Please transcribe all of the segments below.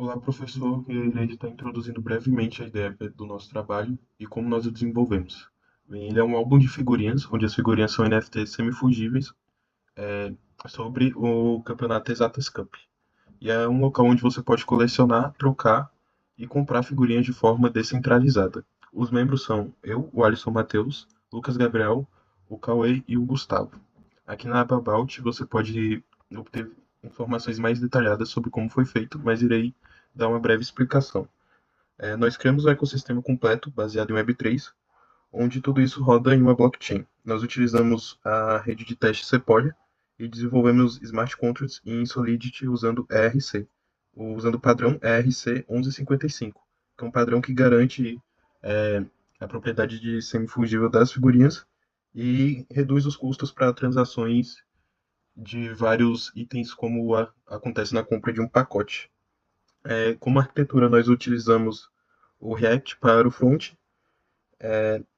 Olá, professor. Eu irei estar introduzindo brevemente a ideia do nosso trabalho e como nós o desenvolvemos. Bem, ele é um álbum de figurinhas, onde as figurinhas são NFTs semifungíveis, sobre o campeonato Exatas Cup. E é um local onde você pode colecionar, trocar e comprar figurinhas de forma descentralizada. Os membros são eu, o Alisson Matheus, Lucas Gabriel, o Cauê e o Gustavo. Aqui na aba About você pode obter informações mais detalhadas sobre como foi feito, mas irei dar uma breve explicação. Nós criamos um ecossistema completo baseado em Web3, onde tudo isso roda em uma blockchain. Nós utilizamos a rede de teste Sepolia e desenvolvemos smart contracts em Solidity usando ERC, usando o padrão ERC 1155, que é um padrão que garante é, a propriedade de semifungível das figurinhas e reduz os custos para transações de vários itens, como acontece na compra de um pacote. Como arquitetura, nós utilizamos o React para o front,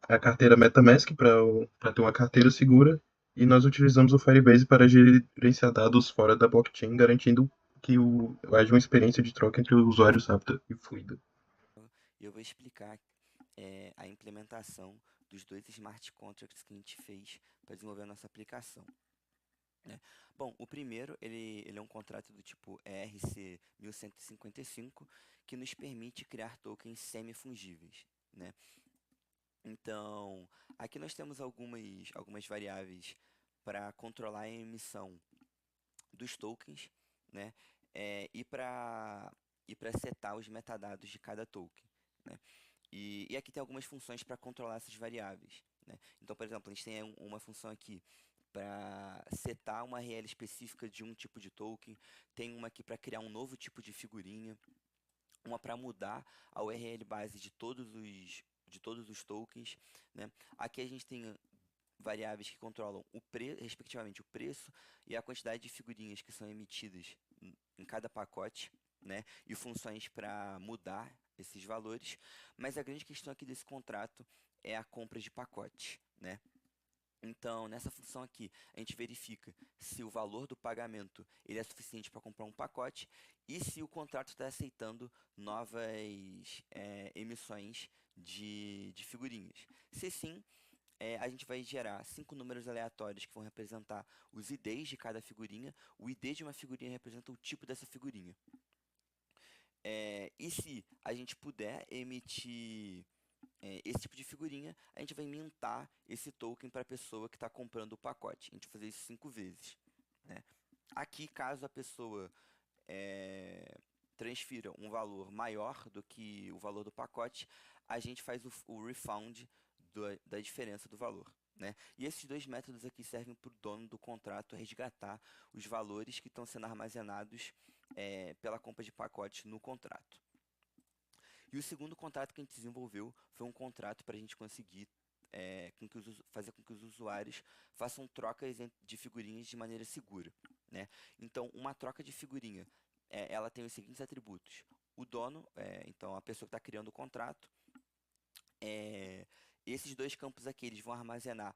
a carteira MetaMask para ter uma carteira segura, e nós utilizamos o Firebase para gerenciar dados fora da blockchain, garantindo que haja uma experiência de troca entre usuários rápida e fluida. Eu vou explicar a implementação dos dois smart contracts que a gente fez para desenvolver a nossa aplicação, né? Bom, o primeiro ele é um contrato do tipo ERC 1155 que nos permite criar tokens semifungíveis, né? Então, aqui nós temos algumas variáveis para controlar a emissão dos tokens, né? E para setar os metadados de cada token, né? E aqui tem algumas funções para controlar essas variáveis, né? Então, por exemplo, a gente tem uma função aqui para setar uma URL específica de um tipo de token, tem uma aqui para criar um novo tipo de figurinha, uma para mudar a URL base de todos os tokens, né? Aqui a gente tem variáveis que controlam respectivamente o preço e a quantidade de figurinhas que são emitidas em cada pacote, né? E funções para mudar esses valores. Mas a grande questão aqui desse contrato é a compra de pacotes, né? Então, nessa função aqui, a gente verifica se o valor do pagamento ele é suficiente para comprar um pacote e se o contrato está aceitando novas emissões de figurinhas. Se sim, a gente vai gerar 5 números aleatórios que vão representar os IDs de cada figurinha. O ID de uma figurinha representa o tipo dessa figurinha. E se a gente puder emitir esse tipo de figurinha, a gente vai mintar esse token para a pessoa que está comprando o pacote. A gente vai fazer isso 5 vezes, né? Aqui, caso a pessoa transfira um valor maior do que o valor do pacote, a gente faz o refund da diferença do valor, né? E esses dois métodos aqui servem para o dono do contrato resgatar os valores que estão sendo armazenados pela compra de pacote no contrato. E o segundo contrato que a gente desenvolveu foi um contrato para a gente conseguir fazer com que os usuários façam trocas de figurinhas de maneira segura, né? Então, uma troca de figurinha, ela tem os seguintes atributos. O dono, então a pessoa que está criando o contrato, é, esses dois campos aqui eles vão armazenar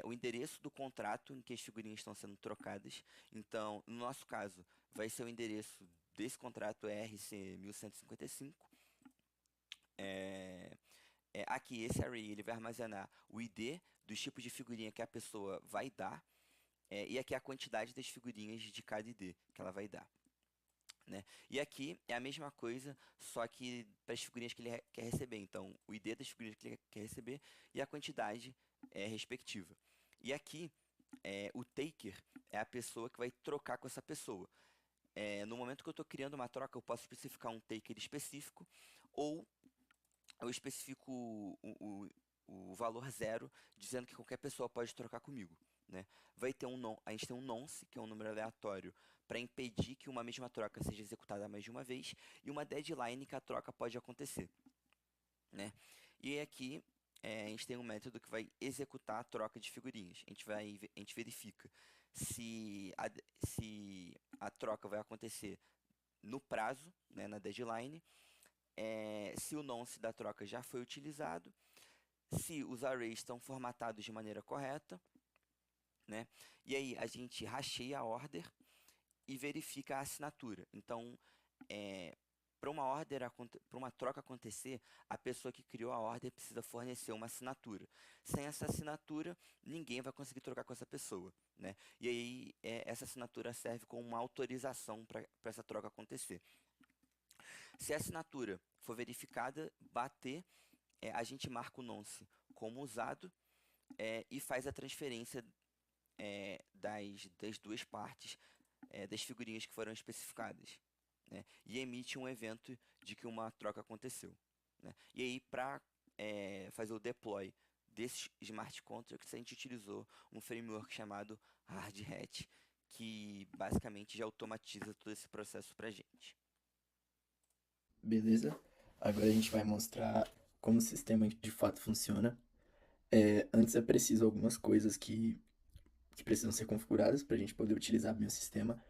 o endereço do contrato em que as figurinhas estão sendo trocadas. Então, no nosso caso, vai ser o endereço desse contrato ERC 1155. É, Aqui, esse array ele vai armazenar o ID dos tipos de figurinha que a pessoa vai dar, e aqui a quantidade das figurinhas de cada ID que ela vai dar, né? E aqui é a mesma coisa, só que para as figurinhas que ele quer receber. Então, o ID das figurinhas que ele quer receber e a quantidade respectiva. E aqui, o taker é a pessoa que vai trocar com essa pessoa. No momento que eu estou criando uma troca, eu posso especificar um taker específico ou eu especifico o valor zero, dizendo que qualquer pessoa pode trocar comigo, né? A gente tem um nonce, que é um número aleatório, para impedir que uma mesma troca seja executada mais de uma vez, e uma deadline que a troca pode acontecer, né? E aqui a gente tem um método que vai executar a troca de figurinhas. A gente verifica se a troca vai acontecer no prazo, né, na deadline, se o nonce da troca já foi utilizado, se os arrays estão formatados de maneira correta, né? E aí a gente rasteia a order e verifica a assinatura. Então, para uma troca acontecer, a pessoa que criou a ordem precisa fornecer uma assinatura. Sem essa assinatura, ninguém vai conseguir trocar com essa pessoa, né? E aí, essa assinatura serve como uma autorização para essa troca acontecer. Se a assinatura for verificada, bater, a gente marca o nonce como usado, e faz a transferência, das duas partes, das figurinhas que foram especificadas, né? E emite um evento de que uma troca aconteceu, né? E aí, para fazer o deploy desses smart contracts, a gente utilizou um framework chamado Hard Hat, que basicamente já automatiza todo esse processo para a gente. Beleza? Agora a gente vai mostrar como o sistema de fato funciona. Antes é preciso algumas coisas que precisam ser configuradas para a gente poder utilizar bem o sistema.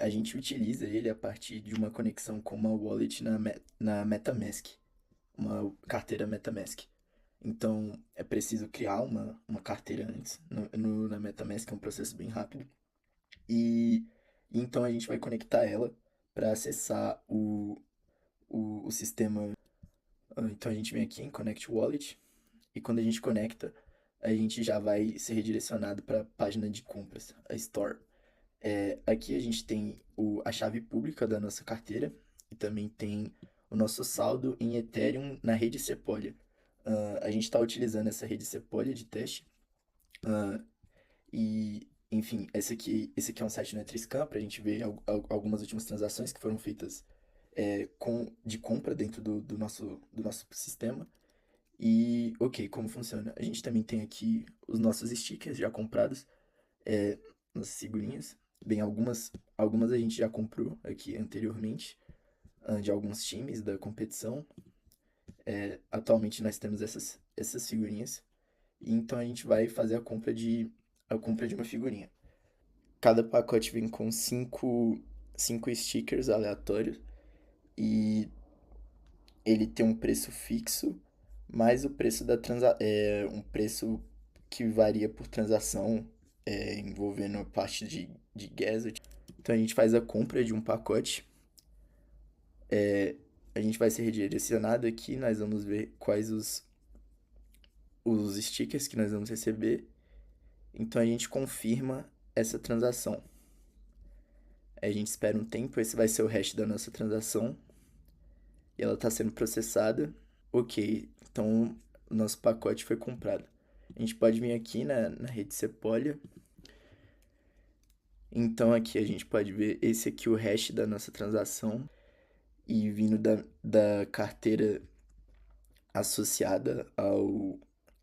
A gente utiliza ele a partir de uma conexão com uma wallet na MetaMask, uma carteira MetaMask. Então é preciso criar uma carteira antes na MetaMask, é um processo bem rápido. E então a gente vai conectar ela para acessar o sistema. Então a gente vem aqui em Connect Wallet e quando a gente conecta, a gente já vai ser redirecionado para a página de compras, a Store. Aqui a gente tem a chave pública da nossa carteira e também tem o nosso saldo em Ethereum na rede Sepolia. A gente está utilizando essa rede Sepolia de teste. E, enfim, esse aqui é um site no Etherscan para a gente ver algumas últimas transações que foram feitas de compra dentro do nosso sistema. E, ok, como funciona? A gente também tem aqui os nossos stickers já comprados, nossas figurinhas. Bem, algumas a gente já comprou aqui anteriormente, de alguns times da competição. Atualmente nós temos essas figurinhas. E então a gente vai fazer a compra de uma figurinha. Cada pacote vem com cinco stickers aleatórios e ele tem um preço fixo, mais o preço um preço que varia por transação, envolvendo a parte de gas. Então a gente faz a compra de um pacote, a gente vai ser redirecionado aqui, nós vamos ver quais os stickers que nós vamos receber. Então a gente confirma essa transação. A gente espera um tempo, esse vai ser o hash da nossa transação. E ela está sendo processada. Ok, então o nosso pacote foi comprado. A gente pode vir aqui na rede Sepolia. Então aqui a gente pode ver esse aqui, o hash da nossa transação. E vindo da carteira associada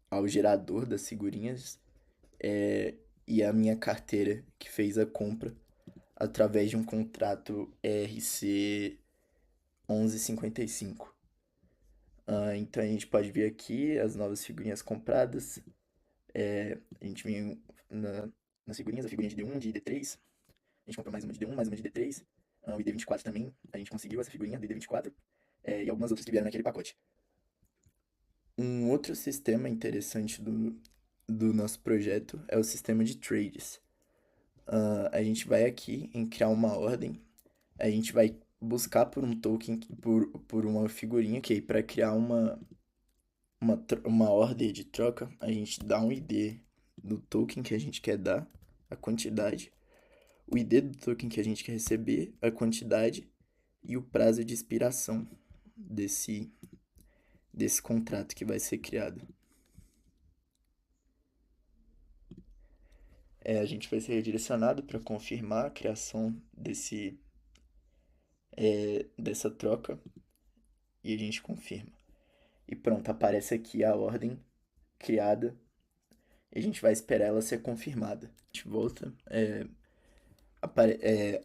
ao gerador das figurinhas. E a minha carteira que fez a compra através de um contrato RC 1155. Então a gente pode ver aqui as novas figurinhas compradas. A gente vem nas figurinhas, a figurinha de D1, de D3. A gente comprou mais uma de D1, mais uma de D3. O ID24 também, a gente conseguiu essa figurinha do ID24. E algumas outras que vieram naquele pacote. Um outro sistema interessante do nosso projeto é o sistema de trades. A gente vai aqui em criar uma ordem. A gente vai buscar por um token, por uma figurinha, que aí para criar uma ordem de troca, a gente dá um ID do token que a gente quer dar, a quantidade, o ID do token que a gente quer receber, a quantidade e o prazo de expiração desse contrato que vai ser criado. A gente vai ser redirecionado para confirmar a criação dessa troca e a gente confirma. E pronto, aparece aqui a ordem criada e a gente vai esperar ela ser confirmada. A gente volta,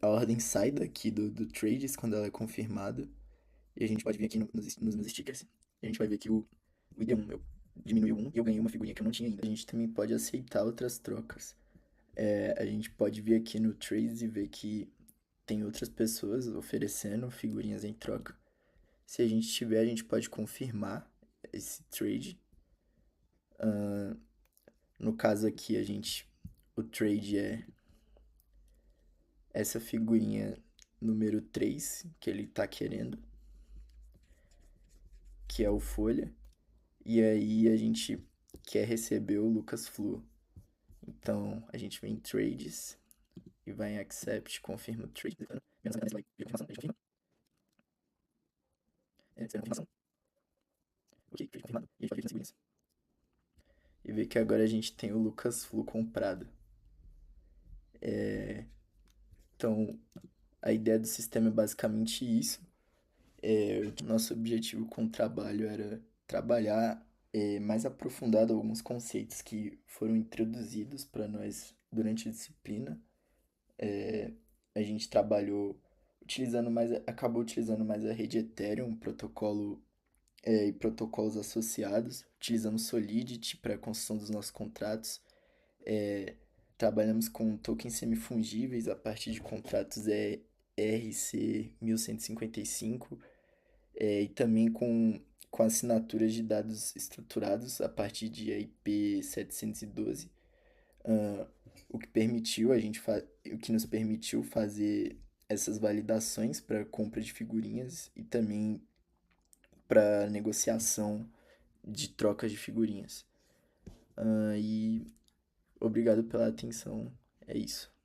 a ordem sai daqui do Trades quando ela é confirmada e a gente pode vir aqui nos meus stickers e a gente vai ver que o ID1 diminuiu 1 e eu ganhei uma figurinha que eu não tinha ainda. A gente também pode aceitar outras trocas. A gente pode vir aqui no Trades e ver que tem outras pessoas oferecendo figurinhas em troca. Se a gente tiver, a gente pode confirmar esse trade. No caso aqui, o trade é essa figurinha número 3 que ele tá querendo. que é o Folha, e aí a gente quer receber o Lucas Flu. Então a gente vem em Trades e vai em Accept, confirma o trade. Ok, trade confirmado. E a gente pode ver nas figurinhas. E ver que agora a gente tem o Lucas Flu comprado. Então a ideia do sistema é basicamente isso. Nosso objetivo com o trabalho era trabalhar mais aprofundado alguns conceitos que foram introduzidos para nós durante a disciplina. A gente trabalhou acabou utilizando mais a rede Ethereum, protocolo e protocolos associados. Utilizamos Solidity para a construção dos nossos contratos. É, Trabalhamos com tokens semifungíveis a partir de contratos ERC 1155 e também com assinaturas de dados estruturados a partir de IP 712, ah, o que nos permitiu fazer essas validações para compra de figurinhas e também para negociação de trocas de figurinhas. E obrigado pela atenção. É isso.